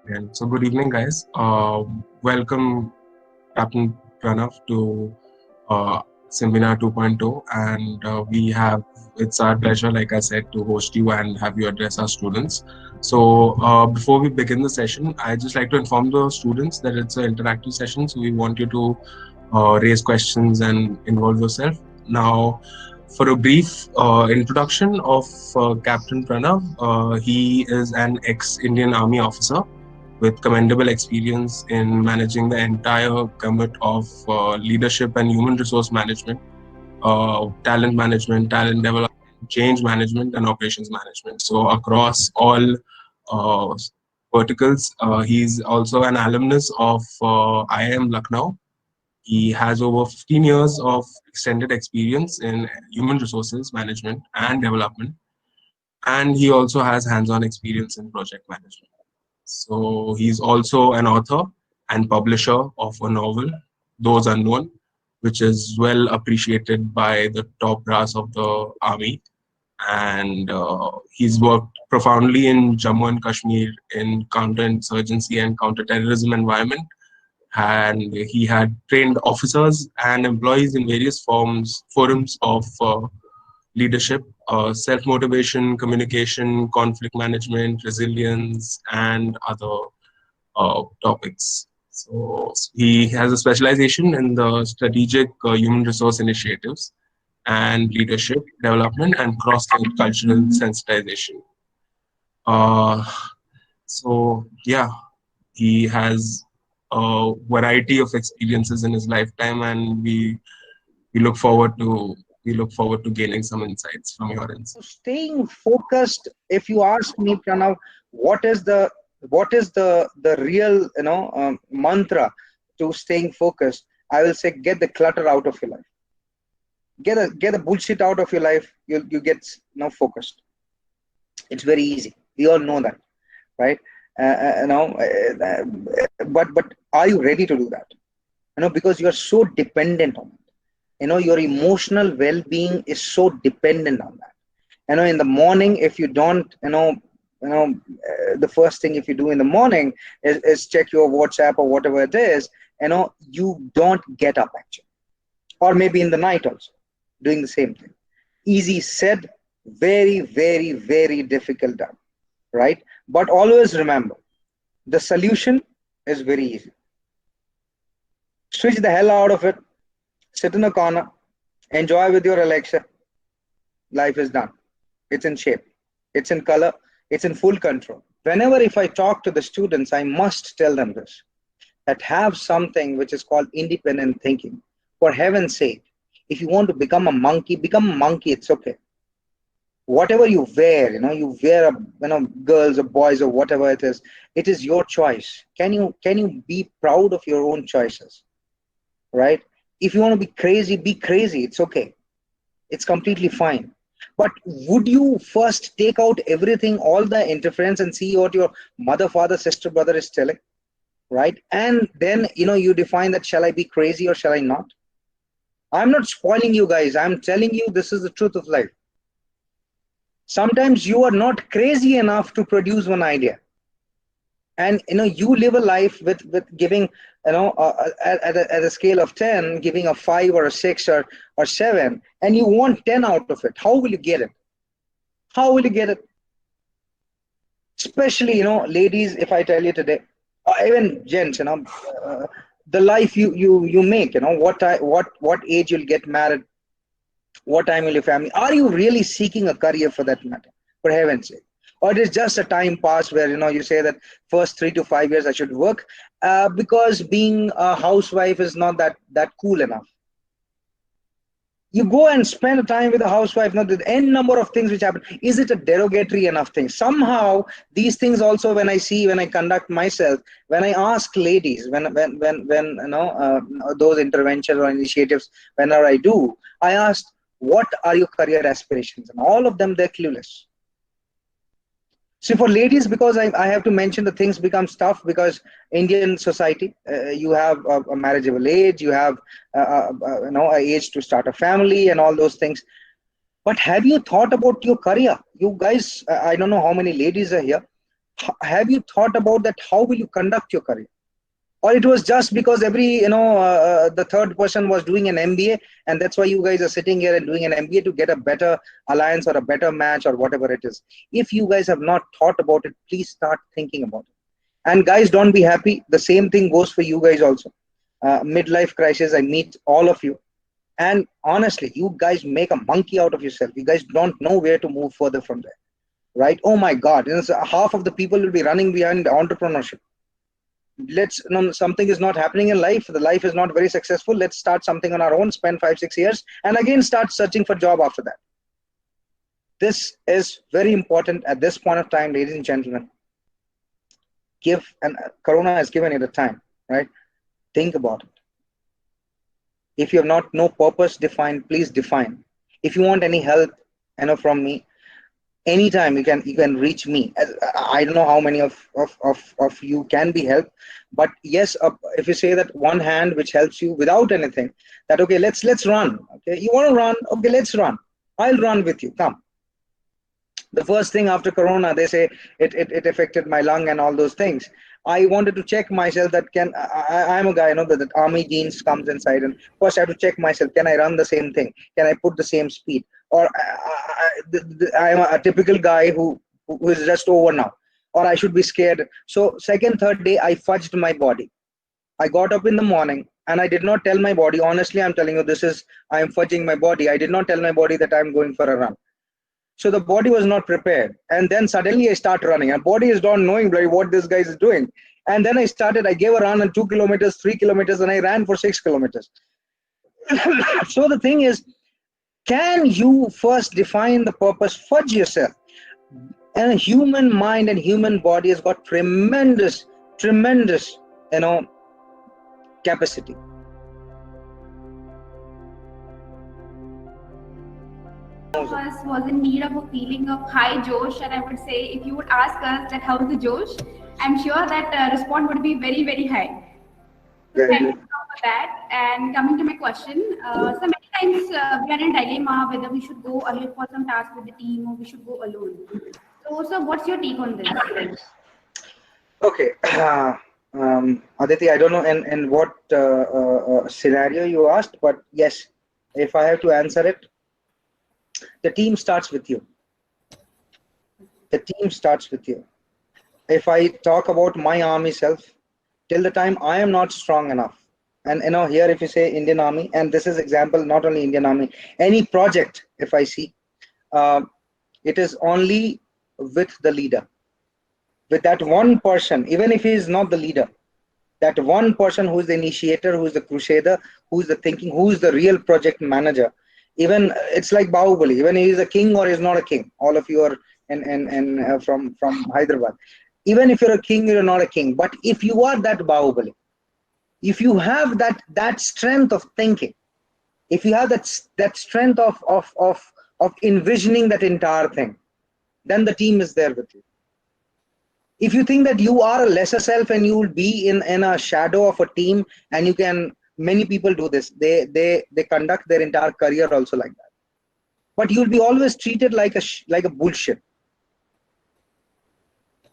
And so, good evening, guys. Welcome, Captain Pranav, to Symbinar 2.0. And it's our pleasure, like I said, to host you and have you address our students. So, before we begin the session, I just like to inform the students that it's an interactive session. So, we want you to raise questions and involve yourself. Now, for a brief introduction of Captain Pranav, he is an ex-Indian Army officer with commendable experience in managing the entire gamut of leadership and human resource management, talent management, talent development, change management, and operations management. So across all uh, verticals, he's also an alumnus of IIM Lucknow. He has over 15 years of extended experience in human resources management and development, and he also has hands-on experience in project management. So he's also an author and publisher of a novel, Those Unknown, which is well appreciated by the top brass of the army. And he's worked profoundly in Jammu and Kashmir in counterinsurgency and counterterrorism environment. And he had trained officers and employees in various forums of leadership, self-motivation, communication, conflict management, resilience, and other topics. So he has a specialization in the strategic human resource initiatives and leadership development and cross-cultural sensitization. Uh, so yeah, he has a variety of experiences in his lifetime, and we look forward to we look forward to gaining some insights from your insights. So staying focused, if you ask me, Pranav, what is the real mantra to staying focused? I will say get the clutter out of your life. Get the bullshit out of your life. You get focused. It's very easy. We all know that, right? But are you ready to do that? Because you are so dependent on it. Your emotional well-being is so dependent on that. In the morning, if you don't the first thing if you do in the morning is check your WhatsApp or whatever it is, you don't get up actually, or maybe in the night also doing the same thing. Easy said, very, very, very difficult done, right? But always remember, the solution is very easy. Switch the hell out of it, sit in a corner, enjoy with your Alexa. Life is done. It's in shape, it's in color, it's in full control. Whenever if I talk to the students, I must tell them this, that have something which is called independent thinking. For heaven's sake, if you want to become a monkey, become a monkey. It's okay. Whatever you wear, you wear girls or boys or whatever it is your choice. Can you be proud of your own choices, right? If you want to be crazy. It's okay. It's completely fine. But would you first take out everything, all the interference, and see what your mother, father, sister, brother is telling, right? And then you define that, shall I be crazy or shall I not? I'm not spoiling you guys. I'm telling you this is the truth of life. Sometimes you are not crazy enough to produce one idea, and you live a life with giving at a scale of 10, giving a 5 or a 6 or 7, and you want 10 out of it. How will you get it? How will you get it? Especially ladies, if I tell you today, or even gents, the life you make, what age you'll get married, what time will your family, are you really seeking a career for that matter, for heaven's sake? Or it is just a time pass where you say that first 3 to 5 years I should work, because being a housewife is not that cool enough. You go and spend time with a housewife, not the n number of things which happen. Is it a derogatory enough thing? Somehow these things also, when I conduct myself, when I ask ladies, when those interventions or initiatives, whenever I do, I ask, what are your career aspirations? And all of them, they're clueless. So for ladies, because I have to mention, the things becomes tough because Indian society, you have a marriageable age, you have an age to start a family and all those things. But have you thought about your career? You guys, I don't know how many ladies are here. Have you thought about that? How will you conduct your career? Or it was just because every the third person was doing an MBA, and that's why you guys are sitting here and doing an MBA to get a better alliance or a better match or whatever it is. If you guys have not thought about it, please start thinking about it. And guys, don't be happy. The same thing goes for you guys also. Midlife crisis, I meet all of you, and honestly, you guys make a monkey out of yourself. You guys don't know where to move further from there, right? Oh my God, so half of the people will be running behind entrepreneurship. Let's something is not happening in life, the life is not very successful, let's start something on our own, spend 5 6 years, and again start searching for job after that. This is very important at this point of time, ladies and gentlemen. Give, and corona has given you the time, right? Think about it. If you have not no purpose defined, please define. If you want any help from me, anytime you can reach me. I don't know how many of you can be helped, but yes, if you say that one hand which helps you without anything, that okay, let's run. Okay, you want to run? Okay, let's run. I'll run with you. Come. The first thing after corona, they say it affected my lung and all those things. I wanted to check myself that I'm a guy, that army genes comes inside, and first I have to check myself, can I run the same thing, can I put the same speed, or I'm a typical guy who is just over now, or I should be scared. So second third day I fudged my body. I got up in the morning and I did not tell my body, honestly I'm telling you, this is, I am fudging my body. I did not tell my body that I'm going for a run. So the body was not prepared. And then suddenly I start running. And body is not knowing really what this guy is doing. And then I gave a run on 2 kilometers, 3 kilometers, and I ran for 6 kilometers. So the thing is, can you first define the purpose? Fudge yourself. And a human mind and human body has got tremendous, capacity. Of us was in need of a feeling of high Josh, and I would say if you would ask us that how's the Josh, I'm sure that response would be very, very high. So thank you for that. And coming to my question, so many times we are in dilemma whether we should go ahead for some task with the team or we should go alone. So what's your take on this? Okay. Aditi, I don't know in what scenario you asked, but yes, if I have to answer it, the team starts with you. The team starts with you. If I talk about my army self, till the time I am not strong enough, and here if you say Indian Army, and this is example not only Indian Army, any project if I see, it is only with the leader, with that one person, even if he is not the leader, that one person who is the initiator, who is the crusader, who is the thinking, who is the real project manager. Even it's like Bahubali, even he is a king or is not a king. All of you are from Hyderabad. Even if you're a king, you're not a king. But if you are that Bahubali, if you have that strength of thinking, if you have that strength of envisioning that entire thing, then the team is there with you. If you think that you are a lesser self and you will be in a shadow of a team, and you can, many people do this, they conduct their entire career also like that, but you'll be always treated like a bullshit.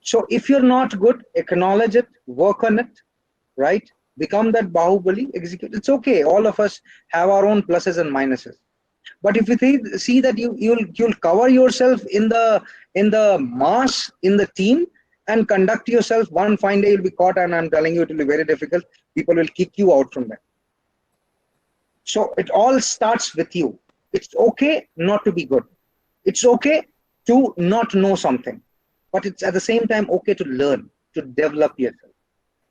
So if you're not good, acknowledge it, work on it, right? Become that Bahubali, execute. It's okay. All of us have our own pluses and minuses. But if you see that you'll cover yourself in the mass, in the team, and conduct yourself, one fine day you'll be caught, and I'm telling you, it will be very difficult. People will kick you out from that. So it all starts with you. It's okay not to be good. It's okay to not know something, but it's at the same time okay to learn, to develop yourself.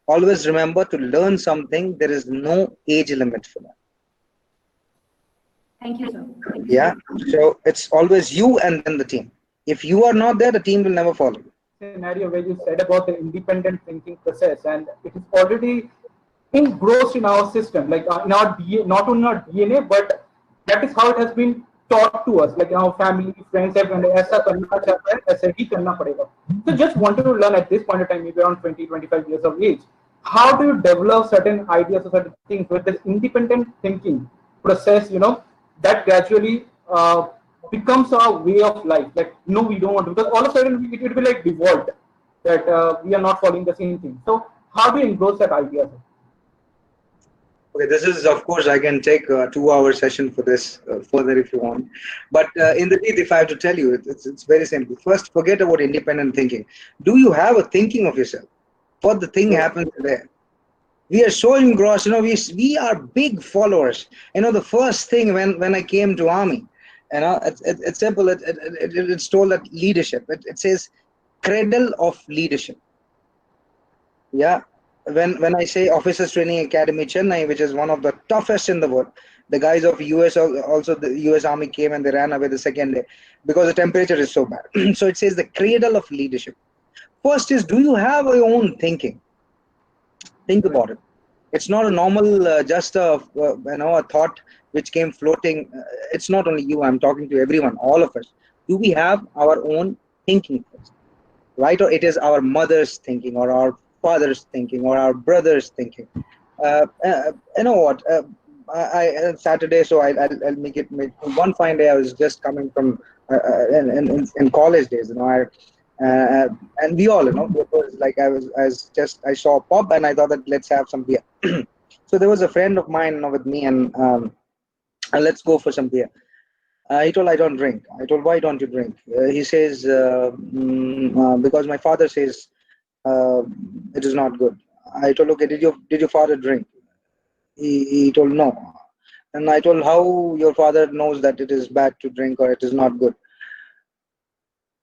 Always remember, to learn something, there is no age limit for that. Thank you, sir. Yeah. So it's always you and then the team. If you are not there, the team will never follow you. Scenario where you said about the independent thinking process, and it is already engrossed in our system, like in our DNA, not only in our DNA, but that is how it has been taught to us, like in our family, friends, everyone. ऐसा करना चाहता है, ऐसे ही करना पड़ेगा. So just wanted to learn at this point of time, maybe around 20-25 years of age, how do you develop certain ideas or certain things with this independent thinking process, that gradually becomes our way of life. Like, no, we don't want to, because all of a sudden it will be like devolved. that we are not following the same thing. So how do you engross that idea, sir? Okay, this is, of course, I can take a 2 hour session for this further if you want. But in the teeth, if I have to tell you, it's very simple. First, forget about independent thinking. Do you have a thinking of yourself? What the thing Yes. happens there? We are so engrossed, we are big followers. The first thing when I came to army, it's simple. It's told that leadership. It says cradle of leadership. Yeah. When I say Officers Training Academy Chennai, which is one of the toughest in the world, the guys of US, also the US Army came and they ran away the second day because the temperature is so bad. So it says the cradle of leadership. First is, do you have your own thinking? Think Right. about it. It's not a normal, just a thought which came floating. It's not only you. I'm talking to everyone, all of us. Do we have our own thinking first, right? Or it is our mother's thinking, or our father's thinking, or our brother's thinking. You know what? Saturday, so I'll make one fine day. I was just coming from in college days, uh, and we all, it was like I saw a pub and I thought that let's have some beer. So there was a friend of mine, with me, and let's go for some beer. He told, I don't drink. I told, why don't you drink? He says, because my father says uh, it is not good. I told, okay, did your father drink? He told, no. And I told, how your father knows that it is bad to drink or it is not good?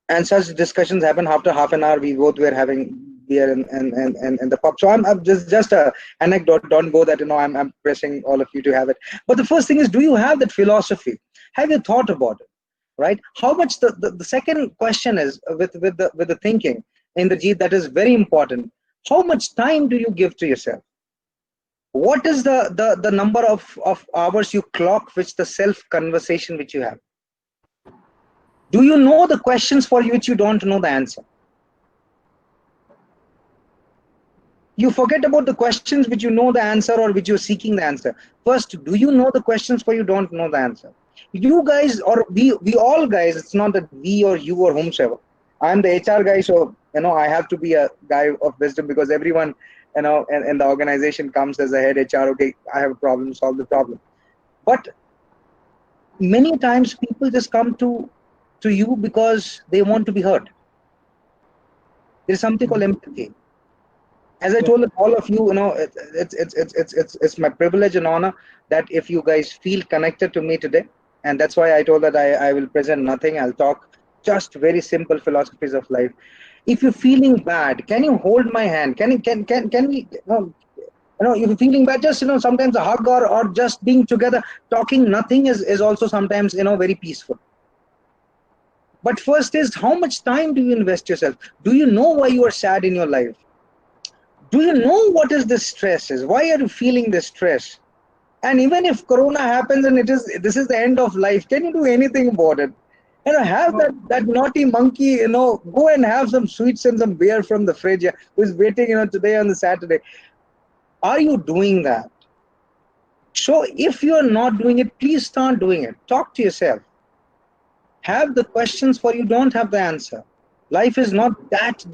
And such discussions happen. After half an hour, we both were having beer in the pub. So I'm just a anecdote. Don't go that, I'm pressing all of you to have it. But the first thing is, do you have that philosophy? Have you thought about it? Right? How much the second question is, with the thinking in the G, that is very important. How much time do you give to yourself? What is the number of hours you clock, which the self conversation which you have? Do you know the questions for which you don't know the answer? You forget about the questions which you know the answer or which you're seeking the answer. First, do you know the questions for you don't know the answer? You guys, or we all guys, it's not that we or you or whomsoever. I'm the HR guy, so I have to be a guy of wisdom, because everyone, in the organization comes as a head HR. Okay, I have a problem, solve the problem. But many times people just come to you because they want to be heard. There's something called empathy. As I Yes, told sir. all of you, it's my privilege and honor that if you guys feel connected to me today, and that's why I told that I will present nothing. I'll talk just very simple philosophies of life. If you're feeling bad, can you hold my hand? Can we, if you're feeling bad, just, sometimes a hug, or just being together, talking nothing is also sometimes, very peaceful. But first is, how much time do you invest yourself? Do you know why you are sad in your life? Do you know what is this stress is? Why are you feeling this stress? And even if corona happens and this is the end of life, can you do anything about it? Have No. that naughty monkey, go and have some sweets and some beer from the fridge, who's waiting, today on the Saturday. Are you doing that? So if you're not doing it, please start doing it. Talk to yourself. Have the questions for you don't have the answer. Life is not that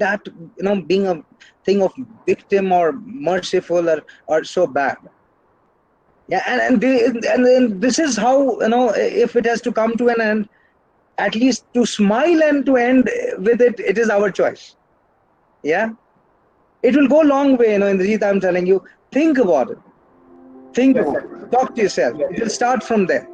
being a thing of victim or merciful, or so bad. Yeah, and then this is how, if it has to come to an end, at least to smile and to end with it, it is our choice. Yeah, it will go a long way, in the Gita, I'm telling you. Think about it. Think Yes, about sir. it. Talk to yourself. Yes. It will start from there.